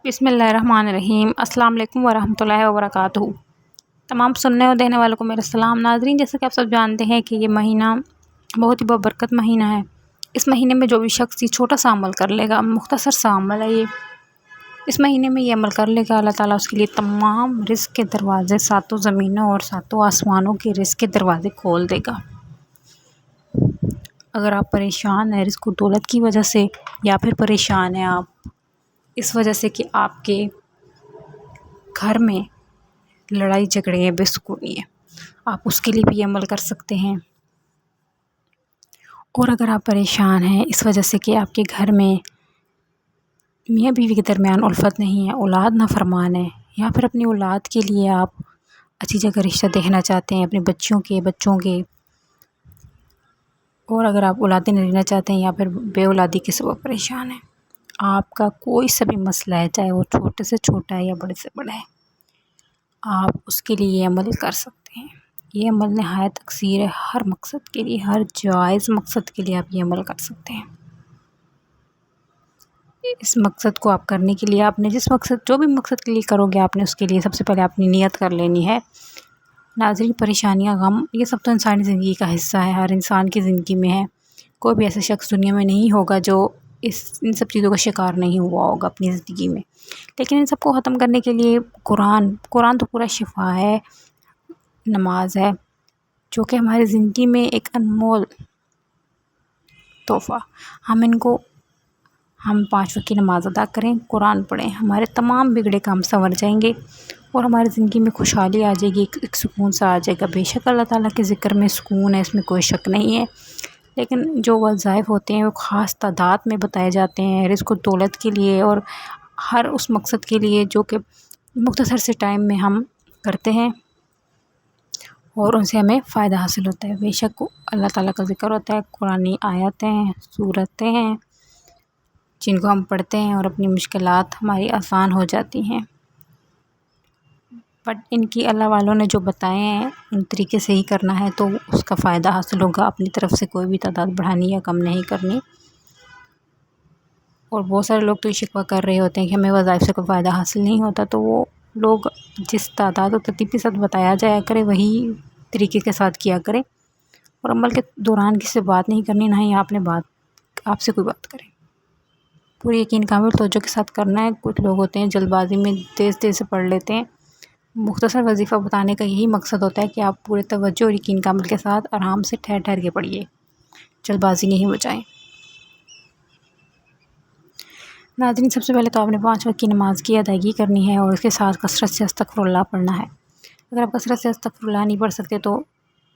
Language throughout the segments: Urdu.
بسم اللہ الرحمن الرحیم۔ السلام علیکم ورحمۃ اللہ وبرکاتہ۔ تمام سننے اور دیکھنے والوں کو میرا سلام۔ ناظرین، جیسا کہ آپ سب جانتے ہیں کہ یہ مہینہ بہت ہی بابرکت مہینہ ہے۔ اس مہینے میں جو بھی شخص یہ چھوٹا سا عمل کر لے گا، مختصر سا عمل ہے یہ، اس مہینے میں یہ عمل کر لے گا، اللہ تعالیٰ اس کے لیے تمام رزق کے دروازے، ساتوں زمینوں اور ساتوں آسمانوں کے رزق کے دروازے کھول دے گا۔ اگر آپ پریشان ہیں رزق و دولت کی وجہ سے، یا پھر پریشان ہیں آپ اس وجہ سے کہ آپ کے گھر میں لڑائی جھگڑے ہیں، بے سکونی ہے، آپ اس کے لیے بھی عمل کر سکتے ہیں۔ اور اگر آپ پریشان ہیں اس وجہ سے کہ آپ کے گھر میں میاں بیوی کے درمیان الفت نہیں ہے، اولاد نافرمان ہے، یا پھر اپنی اولاد کے لیے آپ اچھی جگہ رشتہ دیکھنا چاہتے ہیں، اپنے بچوں کے، اور اگر آپ اولادیں نہیں لینا چاہتے ہیں یا پھر بے اولادی کے سبب پریشان ہیں، آپ کا کوئی سا بھی مسئلہ ہے، چاہے وہ چھوٹے سے چھوٹا ہے یا بڑے سے بڑا ہے، آپ اس کے لیے یہ عمل کر سکتے ہیں۔ یہ عمل نہایت اکثیر ہے، ہر مقصد کے لیے، ہر جائز مقصد کے لیے آپ یہ عمل کر سکتے ہیں۔ اس مقصد کو آپ کرنے کے لیے آپ نے جو بھی مقصد کے لیے کرو گے، آپ نے اس کے لیے سب سے پہلے اپنی نیت کر لینی ہے۔ ناظرین، پریشانیاں، غم، یہ سب تو انسانی زندگی کا حصہ ہے، ہر انسان کی زندگی میں ہے۔ کوئی بھی ایسا شخص دنیا میں نہیں ہوگا جو ان سب چیزوں کا شکار نہیں ہوا ہوگا اپنی زندگی میں۔ لیکن ان سب کو ختم کرنے کے لیے قرآن تو پورا شفا ہے، نماز ہے، جو کہ ہماری زندگی میں ایک انمول تحفہ۔ ہم 5 وقت کی نماز ادا کریں، قرآن پڑھیں، ہمارے تمام بگڑے کام سنور جائیں گے اور ہماری زندگی میں خوشحالی آ جائے گی، ایک سکون سا آ جائے گا۔ بے شک اللہ تعالیٰ کے ذکر میں سکون ہے، اس میں کوئی شک نہیں ہے، لیکن جو وظائف ہوتے ہیں وہ خاص تعداد میں بتائے جاتے ہیں، رزق و دولت کے لیے اور ہر اس مقصد کے لیے جو کہ مختصر سے ٹائم میں ہم کرتے ہیں اور ان سے ہمیں فائدہ حاصل ہوتا ہے۔ بے شک اللہ تعالیٰ کا ذکر ہوتا ہے، قرآنی آیتیں ہیں، سورتیں ہیں، جن کو ہم پڑھتے ہیں اور اپنی مشکلات ہماری آسان ہو جاتی ہیں۔ بٹ ان کی اللہ والوں نے جو بتائے ہیں ان طریقے سے ہی کرنا ہے تو اس کا فائدہ حاصل ہوگا۔ اپنی طرف سے کوئی بھی تعداد بڑھانی یا کم نہیں کرنی۔ اور بہت سارے لوگ تو یہ شکوہ کر رہے ہوتے ہیں کہ ہمیں وظائف سے کوئی فائدہ حاصل نہیں ہوتا، تو وہ لوگ جس تعداد و ترتیب کے ساتھ بتایا جایا کرے وہی طریقے کے ساتھ کیا کرے، اور عمل کے دوران کسی سے بات نہیں کرنی، نہ ہی آپ سے کوئی بات کرے۔ پوری یقین کامل توجہ کے ساتھ کرنا ہے۔ کچھ لوگ ہوتے ہیں جلد بازی میں تیز سے پڑھ لیتے ہیں۔ مختصر وظیفہ بتانے کا یہی مقصد ہوتا ہے کہ آپ پورے توجہ اور یقین کامل کے ساتھ آرام سے ٹھہر کے پڑھیے، جلد بازی نہیں بچائیں۔ ناظرین، سب سے پہلے تو آپ نے 5 وقت کی نماز کی ادائیگی کرنی ہے اور اس کے ساتھ کثرت سے استغفر اللہ پڑھنا ہے۔ اگر آپ کثرت سے استغفر اللہ نہیں پڑھ سکتے تو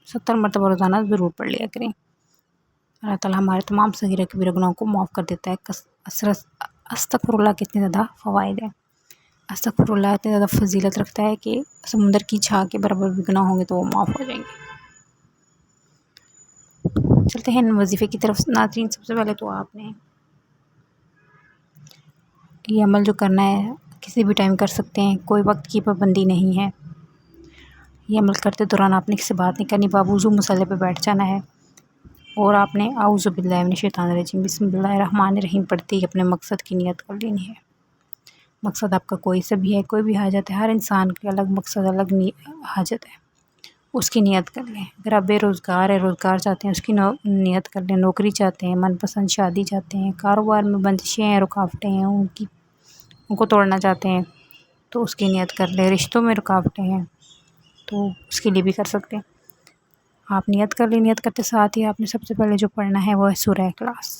70 مرتبہ روزانہ ضرور پڑھ لیا کریں۔ اللہ تعالیٰ ہمارے تمام صغیرہ کبیرہ گناہوں کو معاف کر دیتا ہے۔ استغفر اللہ کے اتنے زیادہ فوائد ہیں، استغفر اللہ اتنے زیادہ فضیلت رکھتا ہے کہ سمندر کی چھا کے برابر بھی گناہ ہوں گے تو وہ معاف ہو جائیں گے۔ چلتے ہیں وظیفے کی طرف۔ ناظرین، سب سے پہلے تو آپ نے یہ عمل جو کرنا ہے کسی بھی ٹائم کر سکتے ہیں، کوئی وقت کی پابندی نہیں ہے۔ یہ عمل کرتے دوران آپ نے کسی سے بات نہیں کرنی، باوضو مصلی پہ بیٹھ جانا ہے اور آپ نے اعوذ باللہ من الشیطان الرجیم بسم اللہ الرحمن الرحیم پڑھتے ہی اپنے مقصد کی نیت کر لینی ہے۔ مقصد آپ کا کوئی سا بھی ہے، کوئی بھی حاجت ہے، ہر انسان کے الگ مقصد، الگ حاجت ہے، اس کی نیت کر لیں۔ اگر آپ بے روزگار ہیں، روزگار چاہتے ہیں، اس کی نیت کر لیں۔ نوکری چاہتے ہیں، من پسند شادی چاہتے ہیں، کاروبار میں بندشیں ہیں، رکاوٹیں ہیں، ان کو توڑنا چاہتے ہیں تو اس کی نیت کر لیں۔ رشتوں میں رکاوٹیں ہیں تو اس کے لیے بھی کر سکتے ہیں۔ آپ نیت کر لیں۔ نیت کرتے ساتھ ہی آپ نے سب سے پہلے جو پڑھنا ہے وہ ہے سورہ اخلاص۔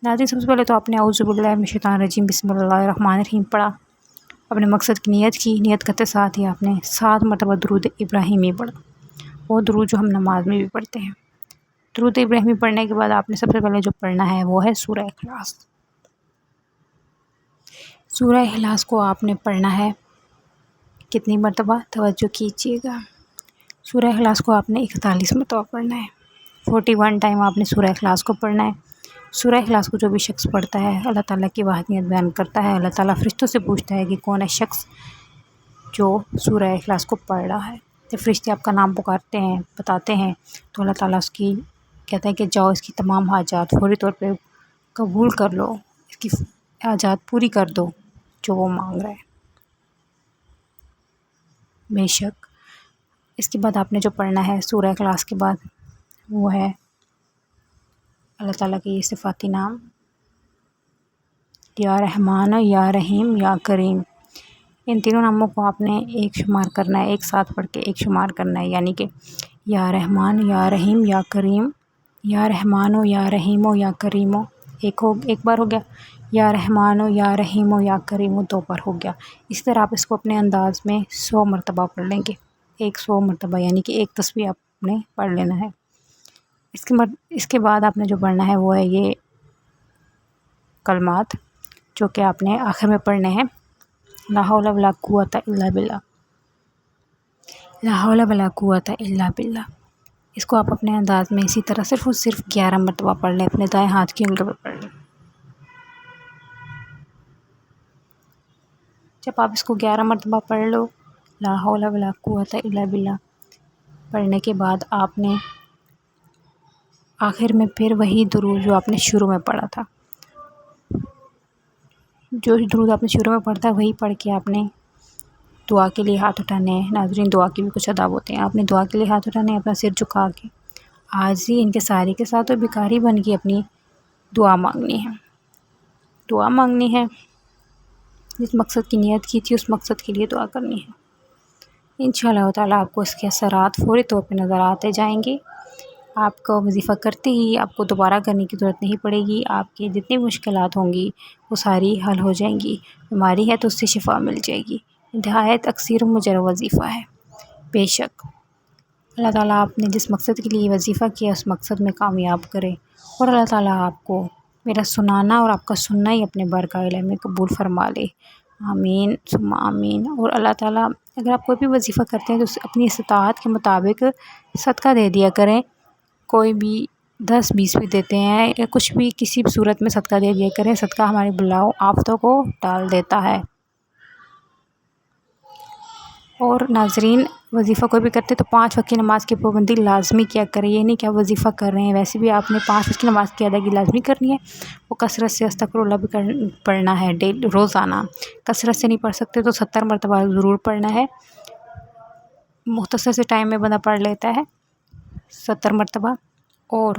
ناظرین، سب سے پہلے تو آپ نے اعوذ باللہ من الشیطان الرجیم بسم اللہ الرحمن الرحیم پڑھا، اپنے مقصد کی نیت کی۔ نیت کرتے ساتھ ہی آپ نے 7 مرتبہ درود ابراہیمی پڑھا، وہ درود جو ہم نماز میں بھی پڑھتے ہیں۔ درود ابراہیمی پڑھنے کے بعد آپ نے سب سے پہلے جو پڑھنا ہے وہ ہے سورہ اخلاص۔ سورہ اخلاص کو آپ نے پڑھنا ہے کتنی مرتبہ؟ توجہ کیجیے گا۔ سورہ اخلاص کو آپ نے 41 مرتبہ پڑھنا ہے۔ 41 ٹائم آپ نے سورہ اخلاص کو پڑھنا ہے۔ سورہ اخلاص کو جو بھی شخص پڑھتا ہے اللہ تعالیٰ کی وحدانیت بیان کرتا ہے، اللہ تعالیٰ فرشتوں سے پوچھتا ہے کہ کون ہے شخص جو سورہ اخلاص کو پڑھ رہا ہے۔ جب فرشتے آپ کا نام پکارتے ہیں، بتاتے ہیں، تو اللہ تعالیٰ اس کی کہتا ہے کہ جاؤ اس کی تمام حاجات فوری طور پہ قبول کر لو، اس کی حاجات پوری کر دو۔ جو وہ مانگ رہا ہے۔ بے شک اس کے بعد آپ نے جو پڑھنا ہے سورہ اخلاص کے بعد وہ ہے اللہ تعالیٰ کے یہ صفاتی نام، یا رحمان یا رحیم یا کریم۔ ان تینوں ناموں کو آپ نے ایک شمار کرنا ہے، ایک ساتھ پڑھ کے ایک شمار کرنا ہے، یعنی کہ یا رحمان یا رحیم یا کریم، یا رحمان یا رحیم یا کریم، ایک بار ہو گیا، یا رحمان یا رحیم یا کریم 2 بار ہو گیا۔ اس طرح آپ اس کو اپنے انداز میں 100 مرتبہ پڑھ لیں گے، 100 مرتبہ، یعنی کہ ایک تسبیح آپ نے پڑھ لینا ہے۔ اس کے بعد آپ نے جو پڑھنا ہے وہ ہے یہ کلمات، جو کہ آپ نے آخر میں پڑھنے ہیں، لا حول ولا قوت الا باللہ، لا حول ولا قوت الا باللہ۔ اس کو آپ اپنے انداز میں اسی طرح صرف 11 مرتبہ پڑھ لیں، اپنے دائیں ہاتھ کی انگلیوں پہ پڑھ لیں۔ جب آپ اس کو 11 مرتبہ پڑھ لو، لا حول ولا قوت الا باللہ پڑھنے کے بعد آپ نے آخر میں پھر وہی درود جو آپ نے شروع میں پڑھا تھا، جو درود آپ نے شروع میں پڑھا تھا وہی پڑھ کے آپ نے دعا کے لیے ہاتھ اٹھانے ہیں۔ ناظرین دعا کے بھی کچھ آداب ہوتے ہیں، آپ نے دعا کے لیے ہاتھ اٹھانے ہیں، اپنا سر جھکا کے عاجزی ان کے سارے کے ساتھ اور بیکاری بن کے اپنی دعا مانگنی ہے۔ دعا مانگنی ہے، جس مقصد کی نیت کی تھی اس مقصد کے لیے دعا کرنی ہے۔ انشاءاللہ تعالیٰ آپ کو اس کے اثرات فوری طور پہ نظر آتے جائیں گے۔ آپ کو وظیفہ کرتے ہی آپ کو دوبارہ کرنے کی ضرورت نہیں پڑے گی، آپ کی جتنی مشکلات ہوں گی وہ ساری حل ہو جائیں گی۔ بیماری ہے تو اس سے شفا مل جائے گی۔ نہایت اکثر مجرب وظیفہ ہے۔ بے شک اللہ تعالیٰ آپ نے جس مقصد کے لیے وظیفہ کیا اس مقصد میں کامیاب کرے، اور اللہ تعالیٰ آپ کو میرا سنانا اور آپ کا سننا ہی اپنے بارگاہ الہی میں قبول فرما لے۔ آمین ثم آمین۔ اور اللہ تعالیٰ اگر آپ کوئی بھی وظیفہ کرتے ہیں تو اپنی استطاعت کے مطابق صدقہ دے دیا کریں، کوئی بھی 10-20 بھی دیتے ہیں یا کچھ بھی کسی بھی صورت میں صدقہ دے دیا کریں، صدقہ ہماری بلاؤ آفتوں کو ٹال دیتا ہے۔ اور ناظرین وظیفہ کوئی بھی کرتے تو 5 وقت کی نماز کی پابندی لازمی کیا کریں، یہ نہیں کہ آپ وظیفہ کر رہے ہیں ویسے بھی آپ نے 5 وقت کی نماز کی ادائیگی لازمی کرنی ہے، وہ کثرت سے استغفر اللہ بھی پڑھنا ہے روزانہ۔ کثرت سے نہیں پڑھ سکتے تو 70 مرتبہ ضرور پڑھنا ہے، مختصر سے ٹائم میں بندہ پڑھ لیتا ہے 70 مرتبہ۔ اور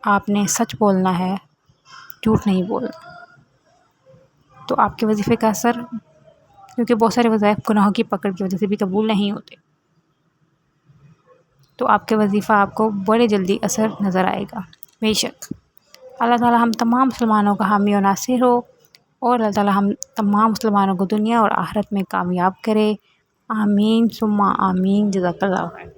آپ نے سچ بولنا ہے، جھوٹ نہیں بولنا، تو آپ کے وظیفے کا اثر، کیونکہ بہت سارے وظائف گناہوں کی پکڑ کی وجہ سے بھی قبول نہیں ہوتے، تو آپ کے وظیفہ آپ کو بڑے جلدی اثر نظر آئے گا۔ بے شک اللہ تعالیٰ ہم تمام مسلمانوں کا حامی و ناصر ہو، اور اللہ تعالیٰ ہم تمام مسلمانوں کو دنیا اور آخرت میں کامیاب کرے۔ آمین ثم آمین۔ جزاک اللہ خیر۔